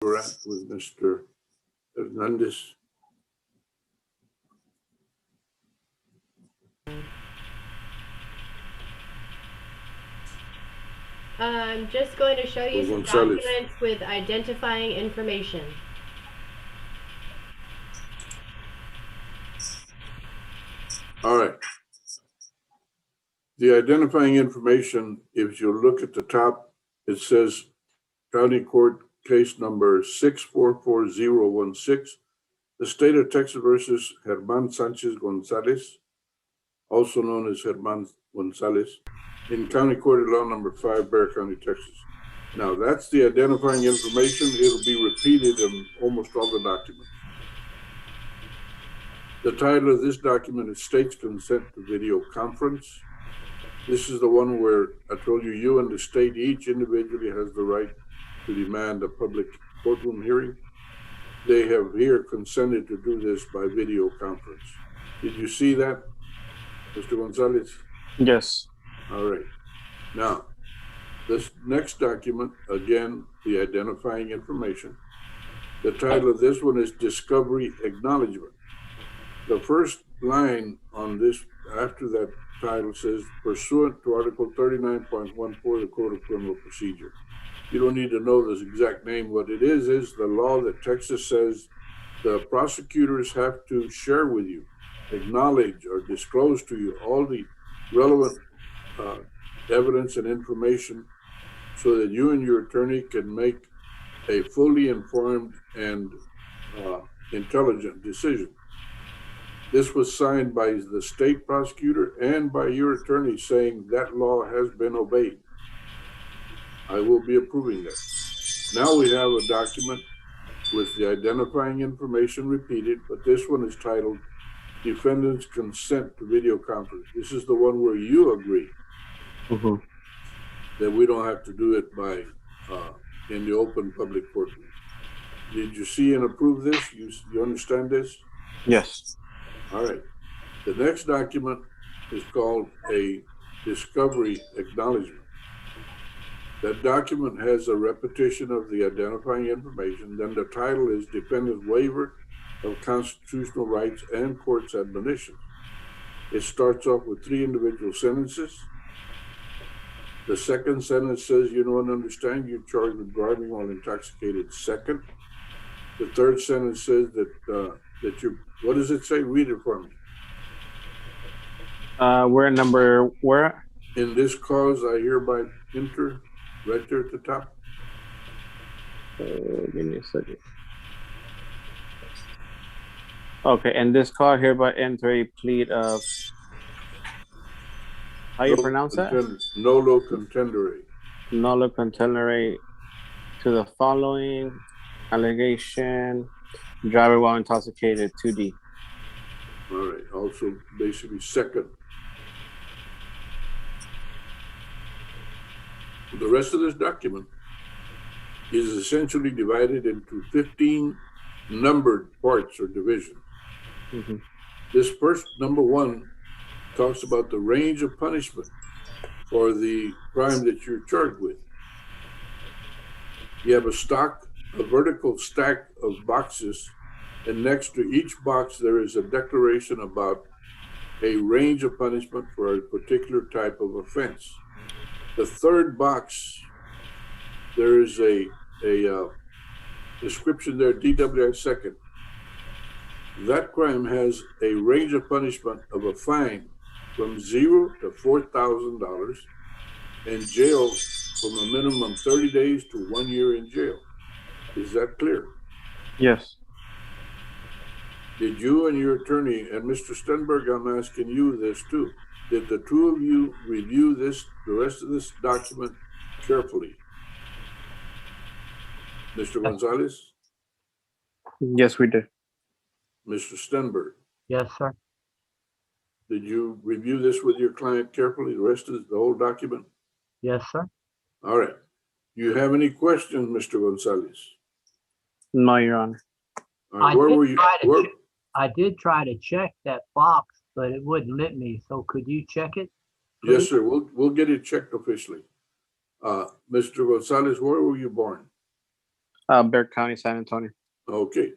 we're at with Mr. Hernandez. I'm just going to show you some Gonzalez. documents with identifying information. All right. The identifying information, if you look at the top, it says County Court Case Number 644016, the State of Texas versus Germán Sanchez Gonzalez, also known as Germán Gonzalez, in County Court of Law Number 5, Bexar County, Texas. Now, that's the identifying information. It'll be repeated in almost all the documents. The title of this document is State's Consent to Video Conference. This is the one where I told you, you and the state each individually has the right to demand a public courtroom hearing. They have here consented to do this by video conference. Did you see that, Mr. Gonzalez? Yes. All right. Now, this next document, again, the identifying information. The title of this one is Discovery Acknowledgement. The first line on this, after that title, says, pursuant to Article 39.14 of the Code of Criminal Procedure. You don't need to know the exact name. What it is the law that Texas says the prosecutors have to share with you, acknowledge or disclose to you all the relevant evidence and information so that you and your attorney can make a fully informed and intelligent decision. This was signed by the state prosecutor and by your attorney saying that law has been obeyed. I will be approving that. Now we have a document with the identifying information repeated, but this one is titled Defendant's Consent to Video Conference. This is the one where you agree that we don't have to do it by in the open public courtroom. Did you see and approve this? You understand this? Yes. All right. The next document is called a discovery acknowledgement. That document has a repetition of the identifying information. Then the title is Defendant's Waiver of Constitutional Rights and Court's Admonition. It starts off with 3 individual sentences. The second sentence says, you know and understand you're charged with driving while intoxicated. Second. The third sentence says that what does it say? Read it for me. Where? In this cause, I hereby enter, right there at the top. Give me a second. Okay, and this cause hereby enter a plea of, how you pronounce that? Nolo contendere. Nolo contendere to the following allegation: driver while intoxicated, 2D. All right, also basically second. The rest of this document is essentially divided into 15 numbered parts or divisions. This first, number 1, talks about the range of punishment for the crime that you're charged with. You have a vertical stack of boxes, and next to each box there is a declaration about a range of punishment for a particular type of offense. The third box, there is a description there, DWI second. That crime has a range of punishment of a fine from $0 to $4,000 and jail from a minimum 30 days to 1 year in jail. Is that clear? Yes. Did you and your attorney, and Mr. Stenberg, I'm asking you this too, did the two of you review the rest of this document carefully? Mr. Gonzalez? Yes, we did. Mr. Stenberg? Yes, sir. Did you review this with your client carefully, the rest of the whole document? Yes, sir. All right. Do you have any questions, Mr. Gonzalez? No, Your Honor. All right, I did try to check that box, but it wouldn't let me. So could you check it, please? Yes, sir. We'll get it checked officially. Mr. Gonzalez, where were you born? Bear County, San Antonio. Okay.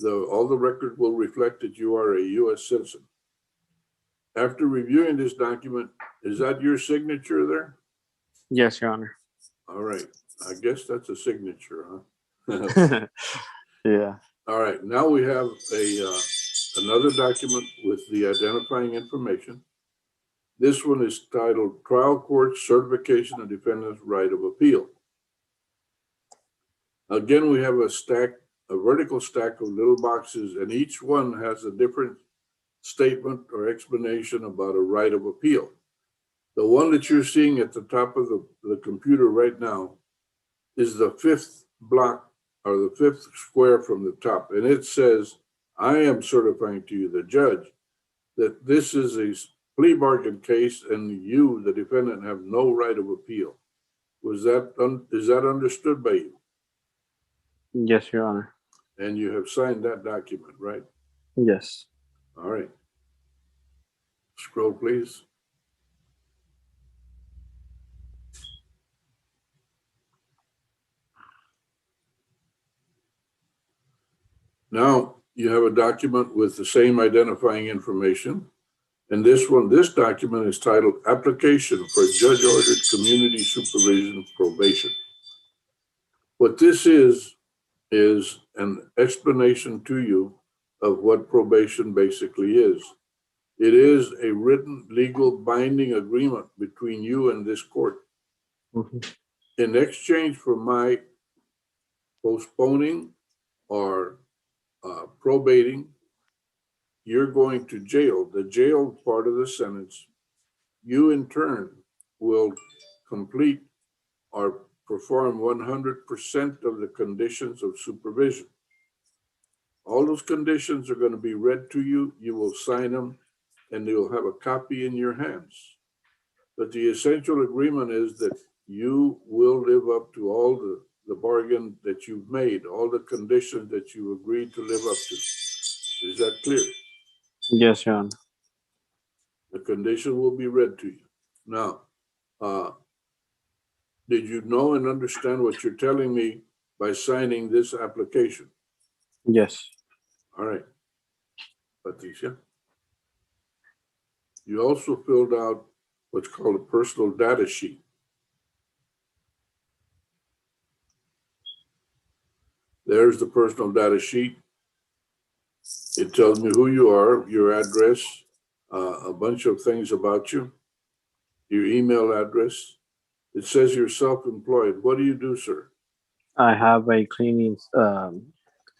All the record will reflect that you are a U.S. citizen. After reviewing this document, is that your signature there? Yes, Your Honor. All right. I guess that's a signature, huh? Yeah. All right. Now we have another document with the identifying information. This one is titled Trial Court Certification of Defendant's Right of Appeal. Again, we have a vertical stack of little boxes, and each one has a different statement or explanation about a right of appeal. The one that you're seeing at the top of the computer right now is the fifth block or the fifth square from the top. And it says, I am certifying to you, the judge, that this is a plea bargain case and you, the defendant, have no right of appeal. Is that understood by you? Yes, Your Honor. And you have signed that document, right? Yes. All right. Scroll, please. Now you have a document with the same identifying information. And this document is titled Application for Judge-Ordered Community Supervision Probation. What this is an explanation to you of what probation basically is. It is a written, legal, binding agreement between you and this court. Mm-hmm. In exchange for my postponing or probating, you're going to jail, the jail part of the sentence. You in turn will complete or perform 100% of the conditions of supervision. All those conditions are going to be read to you. You will sign them and you'll have a copy in your hands. But the essential agreement is that you will live up to all the bargain that you've made, all the conditions that you agreed to live up to. Is that clear? Yes, Your Honor. The condition will be read to you. Now, did you know and understand what you're telling me by signing this application? Yes. All right. Patricia. You also filled out what's called a personal data sheet. There's the personal data sheet. It tells me who you are, your address, a bunch of things about you, your email address. It says you're self-employed. What do you do, sir? I have a cleaning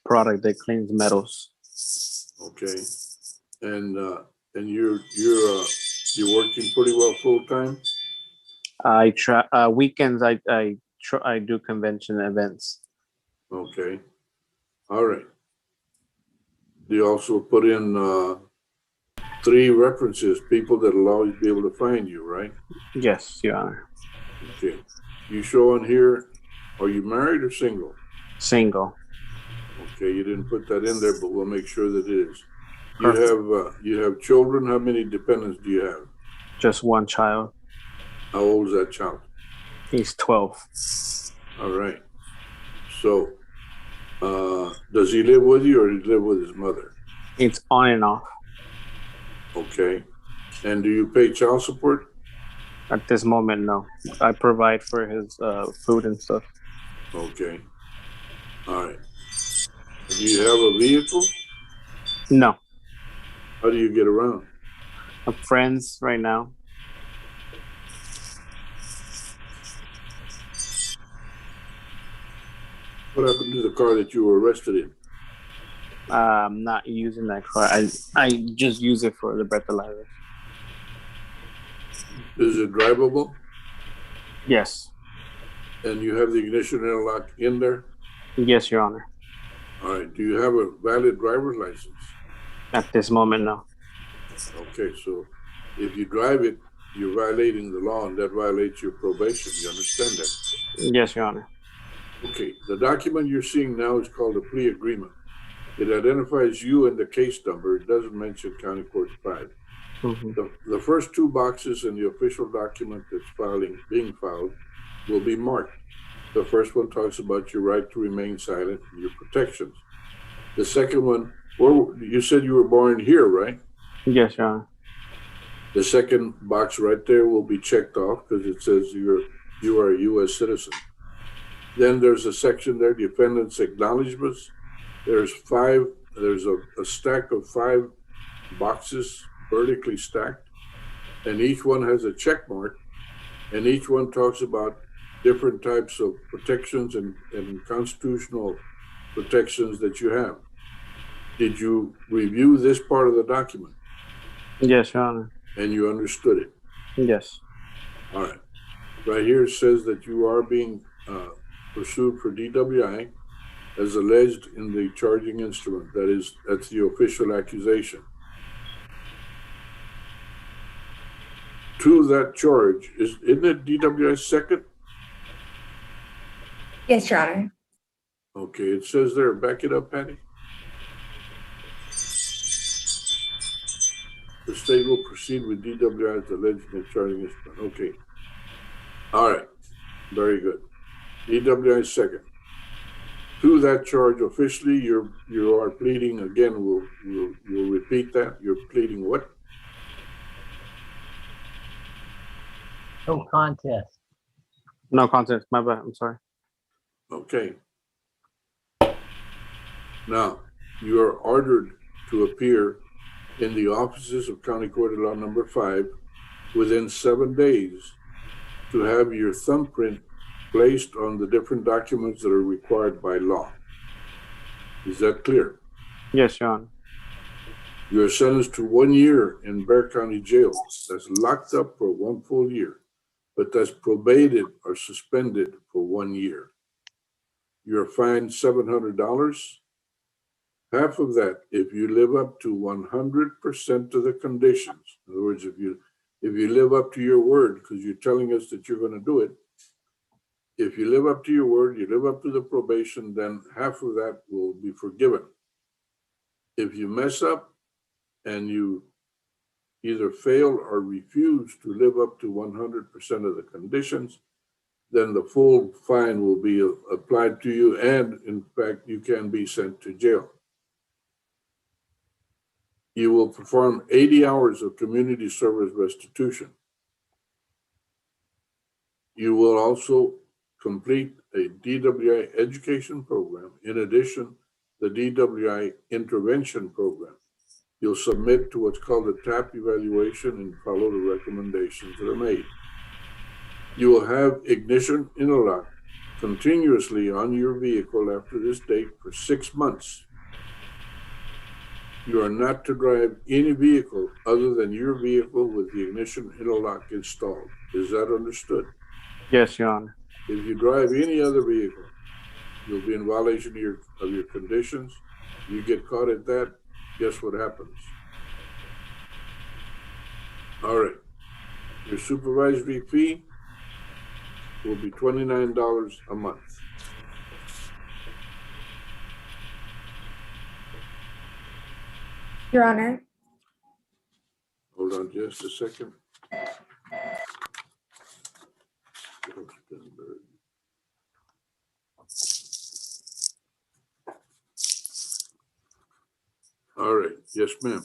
product that cleans metals. Okay. And you're working pretty well full time? I try weekends. I do convention events. Okay. All right. You also put in 3 references, people that'll always be able to find you, right? Yes, Your Honor. Okay. You show on here, are you married or single? Single. Okay, you didn't put that in there, but we'll make sure that it is. Perfect. You have children. How many dependents do you have? Just one child. How old is that child? He's 12. All right. So, does he live with you or does he live with his mother? It's on and off. Okay. And do you pay child support? At this moment, no. I provide for his food and stuff. Okay. All right. Do you have a vehicle? No. How do you get around? I'm friends right now. What happened to the car that you were arrested in? I'm not using that car. I just use it for the breathalyzer. Is it drivable? Yes. And you have the ignition interlock in there? Yes, Your Honor. All right. Do you have a valid driver's license? At this moment, no. Okay. So if you drive it, you're violating the law and that violates your probation. You understand that? Yes, Your Honor. Okay. The document you're seeing now is called a plea agreement. It identifies you and the case number. It doesn't mention County Court 5. Mm-hmm. The first 2 boxes in the official document that's being filed will be marked. The first one talks about your right to remain silent and your protections. The second one, well, you said you were born here, right? Yes, Your Honor. The second box right there will be checked off because it says you are a U.S. citizen. Then there's a section there, defendant's acknowledgments. There's a stack of 5 boxes vertically stacked, and each one has a check mark, and each one talks about different types of protections and constitutional protections that you have. Did you review this part of the document? Yes, Your Honor. And you understood it? Yes. All right. Right here it says that you are being pursued for DWI as alleged in the charging instrument. That's the official accusation. To that charge, isn't it DWI second? Yes, Your Honor. Okay, it says there, back it up, Patty. The state will proceed with DWI as alleged in the charging instrument. Okay. All right. Very good. DWI second. To that charge officially, you are pleading again. We'll repeat that. You're pleading what? No contest. No contest. My bad. I'm sorry. Okay. Now, you are ordered to appear in the offices of County Court of Law number 5 within 7 days to have your thumbprint placed on the different documents that are required by law. Is that clear? Yes, Your Honor. You are sentenced to 1 year in Bexar County Jail. That's locked up for 1 full year, but that's probated or suspended for 1 year. You're fined $700. Half of that, if you live up to 100% of the conditions. In other words, if you live up to your word, because you're telling us that you're going to do it, if you live up to your word, you live up to the probation, then half of that will be forgiven. If you mess up and you either fail or refuse to live up to 100% of the conditions, then the full fine will be applied to you, and in fact, you can be sent to jail. You will perform 80 hours of community service restitution. You will also complete a DWI education program. In addition, the DWI intervention program. You'll submit to what's called a TAP evaluation and follow the recommendations that are made. You will have ignition interlock continuously on your vehicle after this date for 6 months. You are not to drive any vehicle other than your vehicle with the ignition interlock installed. Is that understood? Yes, Your Honor. If you drive any other vehicle, you'll be in violation of your conditions. You get caught at that, guess what happens? All right. Your supervisory fee will be $29 a month. Your Honor. Hold on just a second. All right. Yes, ma'am.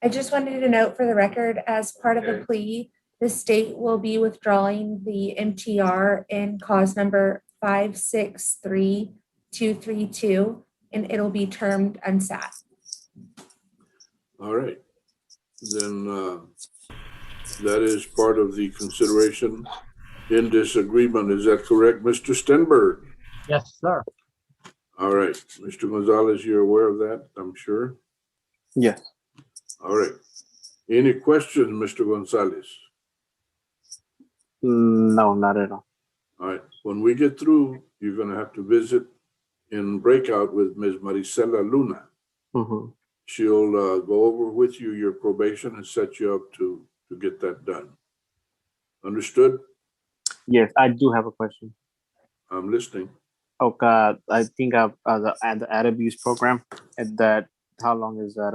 I just wanted to note for the record, as part of the Okay. plea, the state will be withdrawing the MTR in cause number 563232, and it'll be termed unsat. All right. Then that is part of the consideration in this agreement. Is that correct, Mr. Stenberg? Yes, sir. All right. Mr. Gonzalez, you're aware of that, I'm sure. Yes. All right. Any questions, Mr. Gonzalez? No, not at all. All right. When we get through, you're going to have to visit in breakout with Ms. Maricela Luna. Mm-hmm. She'll go over with you your probation and set you up to get that done. Understood? Yes, I do have a question. I'm listening. Okay, I think the ad abuse program, and that, how long is that?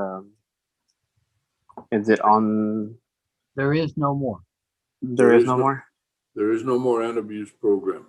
Is it on? There is no more. There is no more? There is no more anti-abuse program.